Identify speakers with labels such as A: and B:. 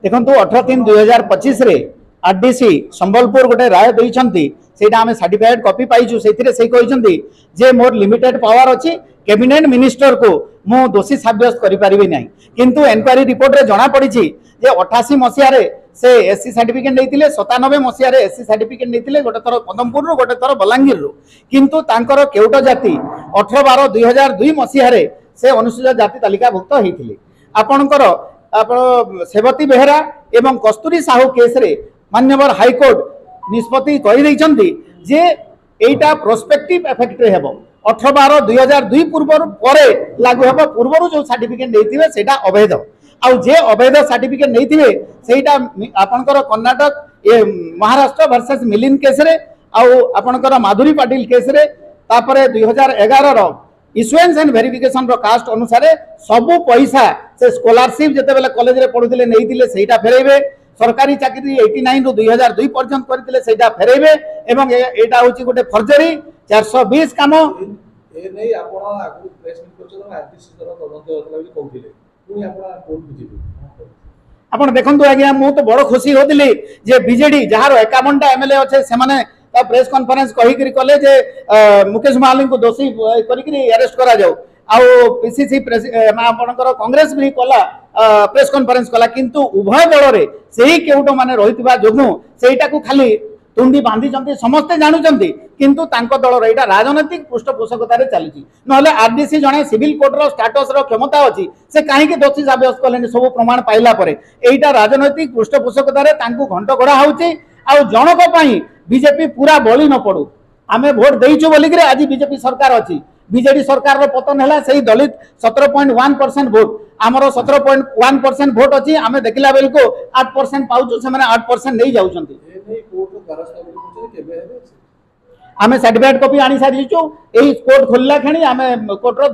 A: देखो 18/3/2025 रे आरडीसी संबलपुर गोटे राय देइछंती सेटा हमें सर्टिफाइड कॉपी पाइछु सेथिरे से कहिसंती जे मोर लिमिटेड पावर अछि कैबिनेट मिनिस्टर को मु दोषी साब्यस्त करि परिबे नै किंतु एनक्वायरी रिपोर्ट रे जणा पड़िछि जे 88 मसिया रे से एससी सर्टिफिकेट नैतिले 97 मसिया रे एससी सर्टिफिकेट नैतिले गोटे थर पदमपुर रो गोटे थर बलांगीर रो किंतु तांकर केउट जाति 18/12/2002 मसिया रे से अनुसूचित जाति तालिकाभुक्त हेतिले आपनकर सेवती बेहरा एवं कस्तूरी साहू केस रे माननीय हाईकोर्ट निष्पत्ति कही जे एटा प्रोस्पेक्टिव इफेक्ट रे हेबो 18/12/2002 पूर्व परे लागू हेबो पूर्व जो सर्टिफिकेट नैतिबे सेटा अवैध आउ जे अवैध सर्टिफिकेट नैतिबे सेटा आपनकर कर्नाटक महाराष्ट्र वर्सेस मिलिन केस रे आउ आपनकर माधुरी पाटिल केस रे तापरे 2011 रो इश्यूएंस एंड वेरिफिकेशन रो कास्ट अनुसार सबु पैसा से स्कॉलरशिप जते बेले कॉलेज रे पढुथिले नैतिले सेटा फेरेबे सरकारी चाकरी 89 रु 2002 पर्यंत करथिले सेटा फेरेबे एवं एटा होची गोटे फर्जरी 420 काम
B: ए नै आपण आगु प्रेस मीट करछो आरटीसी तर तदंत होतला भी कहथिले पुनी आपण कोन बुझिबे
A: आपण देखंतु आज्ञा मु तो बड़ खुशी होतिली जे बीजेडी जहार 51 टा एमएलए अच्छे से माने प्रेस कॉन्फ्रेंस कही करी कले जे मुकेश महाली को दोषी करी अरेस्ट करा जाऊ आउ पीसीसी आपनकर कांग्रेस भी कला प्रेस कॉन्फ्रेंस कला किंतु उभय दल रे सेही केउट माने रहितबा जोगु सेहीटा को खाली तुंडी बांधी चंती समस्ते जानू चंती किंतु तांको दल रे एटा राजनीतिक पृष्ठपोषकता रे चलीची नहले आरडीसी जणे सिविल कोर्ट रो स्टेटस रो क्षमता अछि से काहे के दोषी साब्यस्त कलेनी सब प्रमाण पाइला परे एटा राजनीतिक पृष्ठपोषकता रे तांको घंट गड़ा होची आ जनक पई बीजेपी पूरा बली न पड़ू आमे भोट देइछु बोलिक रे आज बीजेपी सरकार अछि बीजेडी सरकार रो पतन हैला सेही दलित 17.1% वोट हमरो 17.1% वोट अछि आमे देखिला बेल को 8% पाउछु से माने 8% नै जाउछंती
B: ए नै कोर्ट द्वारस्थ बोली कहछे केबे हेबे
A: आमे सर्टिफिकेट कॉपी आनी सारिछु एही कोर्ट खोलला खणी आमे कोर्ट रो